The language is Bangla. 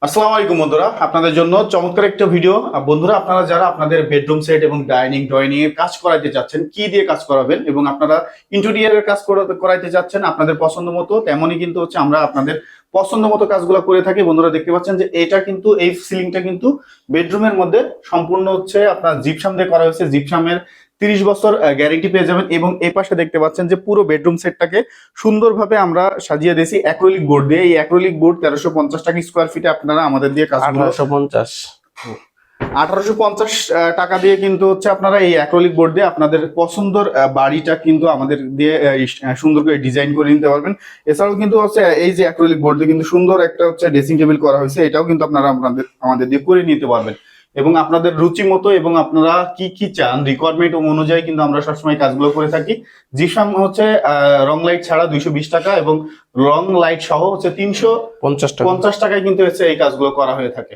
আসসালামু আলাইকুম বন্ধুরা, আপনাদের জন্য চমৎকার একটা ভিডিও। বন্ধুরা, আপনারা যারা আপনাদের বেডরুম সেট এবং ড্রয়িং এর কাজ করাইতে চাচ্ছেন, কি দিয়ে কাজ করাবেন এবং আপনারা ইন্টেরিয়রের কাজ করাইতে চাচ্ছেন আপনাদের পছন্দ মতো, তেমনই কিন্তু হচ্ছে আমরা আপনাদের পছন্দ মতো কাজগুলো করে থাকি। বন্ধুরা, দেখতে পাচ্ছেন যে এটা কিন্তু এই সিলিংটা কিন্তু বেডরুমের মধ্যে সম্পূর্ণ হচ্ছে আপনার জিপসাম দিয়ে করা হয়েছে। জিপসামের 30 বছর গ্যারেন্টি পেয়ে যাবেন। এবং এই পাশে দেখতে পাচ্ছেন যে পুরো বেডরুম সেটটাকে সুন্দরভাবে আমরা সাজিয়ে দিয়েছি অ্যাক্রিলিক বোর্ড দিয়ে। এই অ্যাক্রিলিক বোর্ড 1350 টাকা স্কোয়ার ফিটে আপনারা আমাদের দিয়ে কাজ 1850 টাকা দিয়ে কিন্তু হচ্ছে আপনারা এই অ্যাক্রিলিক বোর্ড দিয়ে আপনাদের পছন্দের বাড়িটা কিন্তু আমাদের দিয়ে সুন্দর করে ডিজাইন করে নিতে পারবেন। এছাড়াও কিন্তু হচ্ছে এই যে অ্যাক্রিলিক বোর্ড দিয়ে কিন্তু সুন্দর একটা হচ্ছে ড্রেসিং টেবিল করা হয়েছে, এটাও কিন্তু আপনারা আমাদের দিয়ে করে নিতে পারবেন। এবং আপনাদের রুচি মতো এবং আপনারা কি কি চান রিকোয়ারমেন্ট অনুযায়ী কিন্তু আমরা সবসময় কাজগুলো করে থাকি। জিপসাম হচ্ছে রং লাইট ছাড়া 220 টাকা এবং রং লাইট সহ হচ্ছে 350 টাকায় কিন্তু হচ্ছে এই কাজগুলো করা হয়ে থাকে।